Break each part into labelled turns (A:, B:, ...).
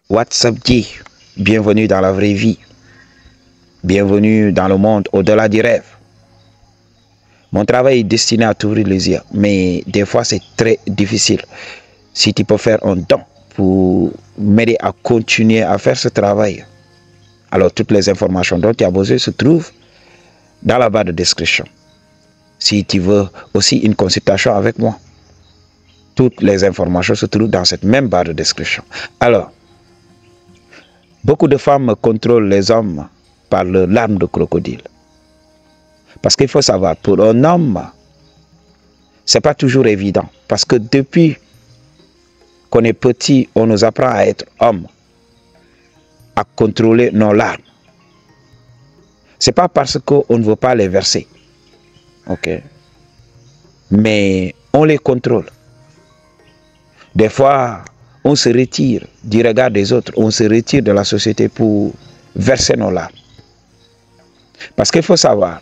A: What's up, G? Bienvenue dans la vraie vie. Bienvenue dans le monde au-delà du rêve. Mon travail est destiné à t'ouvrir les yeux, mais des fois c'est très difficile. Si tu peux faire un don pour m'aider à continuer à faire ce travail, alors toutes les informations dont tu as besoin se trouvent dans la barre de description. Si tu veux aussi une consultation avec moi, toutes les informations se trouvent dans cette même barre de description. Alors, beaucoup de femmes contrôlent les hommes par leurs larmes de crocodile. Parce qu'il faut savoir, pour un homme, ce n'est pas toujours évident. Parce que depuis qu'on est petit, on nous apprend à être homme, à contrôler nos larmes. Ce n'est pas parce qu'on ne veut pas les verser. Ok. Mais on les contrôle. Des fois, on se retire du regard des autres, on se retire de la société pour verser nos larmes. Parce qu'il faut savoir,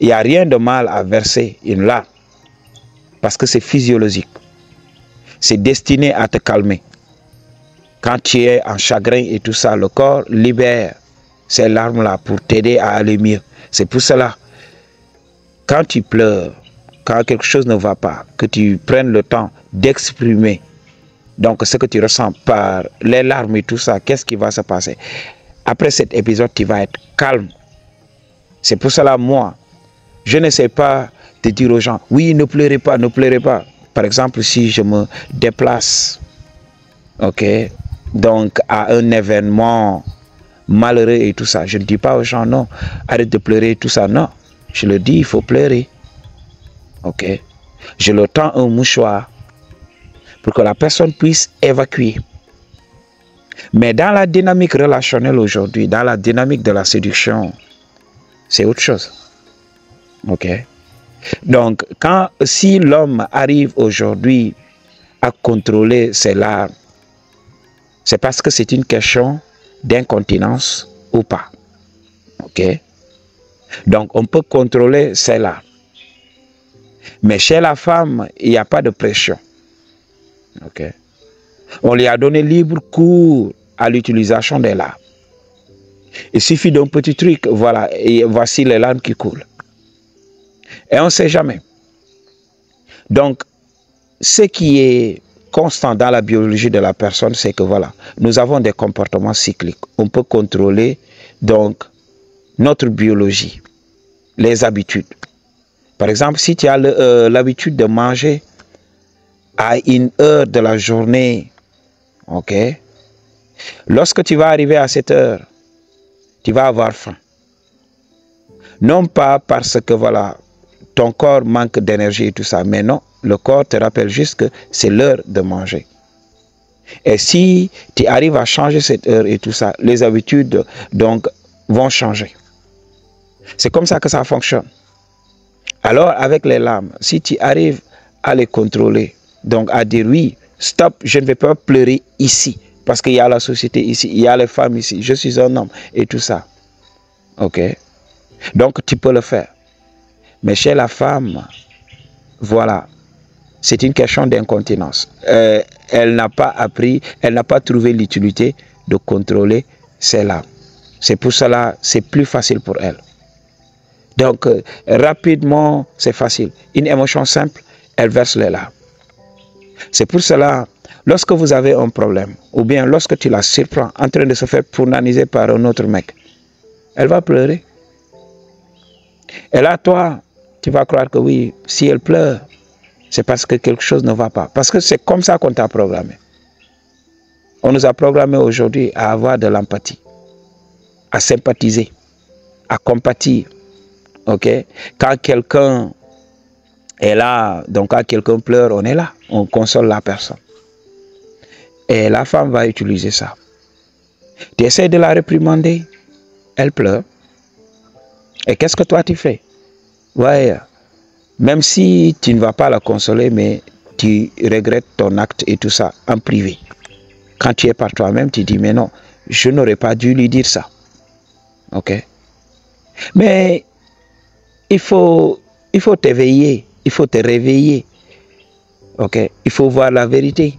A: il n'y a rien de mal à verser une larme, parce que c'est physiologique. C'est destiné à te calmer. Quand tu es en chagrin et tout ça, le corps libère ces larmes-là pour t'aider à aller mieux. C'est pour cela, quand tu pleures, quand quelque chose ne va pas, que tu prennes le temps d'exprimer donc ce que tu ressens par les larmes et tout ça, qu'est-ce qui va se passer? Après cet épisode, tu vas être calme. C'est pour cela, moi, je ne sais pas de dire aux gens, oui, ne pleurez pas, ne pleurez pas. Par exemple, si je me déplace, ok, donc à un événement malheureux et tout ça, je ne dis pas aux gens, non, arrête de pleurer et tout ça, non. Je le dis, il faut pleurer. Ok. Je leur tends un mouchoir pour que la personne puisse évacuer. Mais dans la dynamique relationnelle aujourd'hui, dans la dynamique de la séduction, c'est autre chose. Ok. Donc, si l'homme arrive aujourd'hui à contrôler ses larmes, c'est parce que c'est une question d'incontinence ou pas. Ok. Donc, on peut contrôler ses larmes. Mais chez la femme, il n'y a pas de pression. Ok. On lui a donné libre cours à l'utilisation des larmes. Il suffit d'un petit truc, voilà, et voici les larmes qui coulent. Et on ne sait jamais. Donc, ce qui est constant dans la biologie de la personne, c'est que voilà, nous avons des comportements cycliques. On peut contrôler donc notre biologie, les habitudes. Par exemple, si tu as l'habitude de manger à une heure de la journée, ok, lorsque tu vas arriver à cette heure, tu vas avoir faim. Non pas parce que voilà, ton corps manque d'énergie et tout ça, mais non, le corps te rappelle juste que c'est l'heure de manger. Et si tu arrives à changer cette heure et tout ça, les habitudes donc vont changer. C'est comme ça que ça fonctionne. Alors avec les larmes, si tu arrives à les contrôler, donc à dire oui, stop, je ne vais pas pleurer ici, parce qu'il y a la société ici, il y a les femmes ici, je suis un homme et tout ça. Ok. Donc tu peux le faire. Mais chez la femme, voilà, c'est une question d'incontinence. Elle n'a pas appris, elle n'a pas trouvé l'utilité de contrôler ses larmes. C'est pour cela, c'est plus facile pour elle. Donc, rapidement, c'est facile. Une émotion simple, elle verse les larmes. C'est pour cela, lorsque vous avez un problème, ou bien lorsque tu la surprends en train de se faire pounaniser par un autre mec, elle va pleurer. Et là, toi, tu vas croire que oui, si elle pleure, c'est parce que quelque chose ne va pas. Parce que c'est comme ça qu'on t'a programmé. On nous a programmé aujourd'hui à avoir de l'empathie, à sympathiser, à compatir. Ok, quand quelqu'un est là, donc quand quelqu'un pleure, on est là, on console la personne. Et la femme va utiliser ça. Tu essaies de la réprimander, elle pleure. Et qu'est-ce que toi tu fais? Ouais, même si tu ne vas pas la consoler, mais tu regrettes ton acte et tout ça en privé. Quand tu es par toi-même, tu dis mais non, je n'aurais pas dû lui dire ça. Ok, mais il faut t'éveiller, il faut te réveiller. Ok, il faut voir la vérité.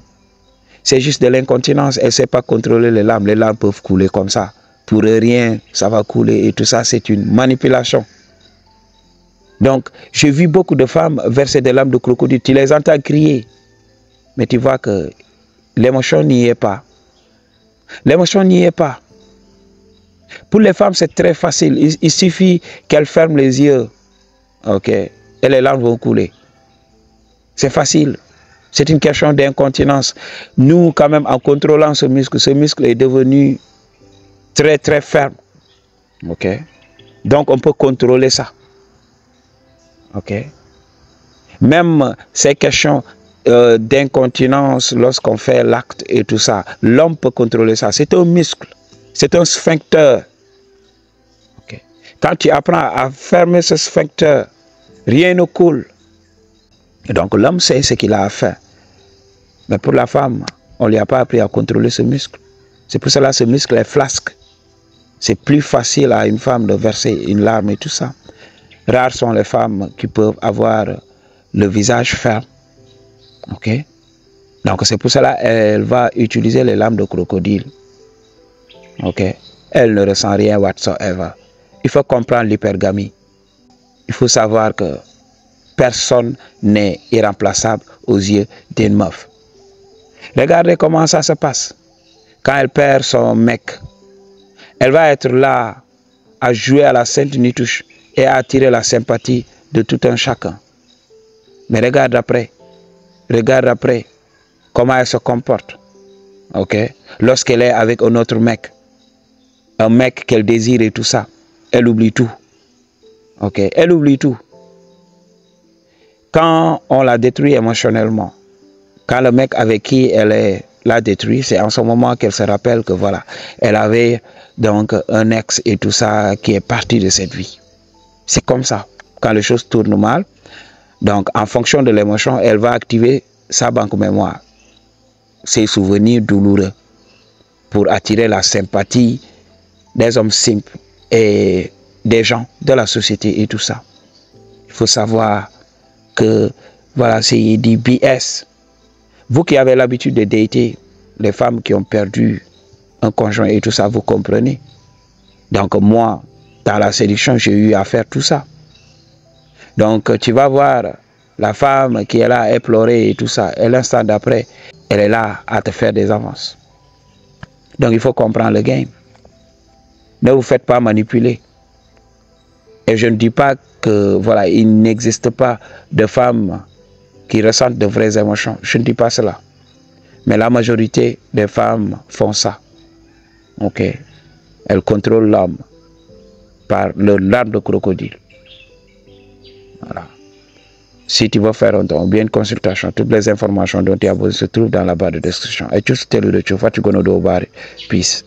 A: C'est juste de l'incontinence. Elle ne sait pas contrôler les larmes. Les larmes peuvent couler comme ça. Pour rien, ça va couler. Et tout ça, c'est une manipulation. Donc, j'ai vu beaucoup de femmes verser des larmes de crocodile. Tu les entends crier. Mais tu vois que l'émotion n'y est pas. L'émotion n'y est pas. Pour les femmes, c'est très facile. Il suffit qu'elles ferment les yeux. OK. Et les larmes vont couler. C'est facile. C'est une question d'incontinence. Nous, quand même, en contrôlant ce muscle est devenu très, très ferme. OK. Donc, on peut contrôler ça. OK. Même ces questions d'incontinence lorsqu'on fait l'acte et tout ça, l'homme peut contrôler ça. C'est un muscle. C'est un sphincter. Okay. Quand tu apprends à fermer ce sphincter, rien ne coule. Et donc l'homme sait ce qu'il a à faire. Mais pour la femme, on ne lui a pas appris à contrôler ce muscle. C'est pour cela que ce muscle est flasque. C'est plus facile à une femme de verser une larme et tout ça. Rares sont les femmes qui peuvent avoir le visage ferme. OK? Donc c'est pour cela qu'elle va utiliser les larmes de crocodile. OK? Elle ne ressent rien whatsoever. Il faut comprendre l'hypergamie. Il faut savoir que personne n'est irremplaçable aux yeux d'une meuf. Regardez comment ça se passe. Quand elle perd son mec, elle va être là à jouer à la sainte nitouche et à attirer la sympathie de tout un chacun. Mais regarde après comment elle se comporte. OK? Lorsqu'elle est avec un autre mec, un mec qu'elle désire et tout ça, elle oublie tout. OK? Elle oublie tout. Quand on la détruit émotionnellement, quand le mec avec qui elle l'a détruit, c'est en ce moment qu'elle se rappelle que voilà, elle avait donc un ex et tout ça qui est parti de cette vie. C'est comme ça. Quand les choses tournent mal, donc en fonction de l'émotion, elle va activer sa banque mémoire, ses souvenirs douloureux, pour attirer la sympathie des hommes simples et des gens de la société et tout ça. Il faut savoir que voilà, c'est du BS. Vous qui avez l'habitude de dater les femmes qui ont perdu un conjoint et tout ça, vous comprenez. Donc moi, dans la séduction, j'ai eu à faire tout ça. Donc tu vas voir la femme qui est là à pleurer et tout ça, et l'instant d'après, elle est là à te faire des avances. Donc il faut comprendre le game. Ne vous faites pas manipuler. Et je ne dis pas que voilà, il n'existe pas de femmes qui ressentent de vraies émotions. Je ne dis pas cela. Mais la majorité des femmes font ça. OK? Elles contrôlent l'homme par leur larme de crocodile. Voilà. Si tu veux faire un don, bien une consultation, toutes les informations dont tu as besoin se trouvent dans la barre de description. Et tu sais le Peace.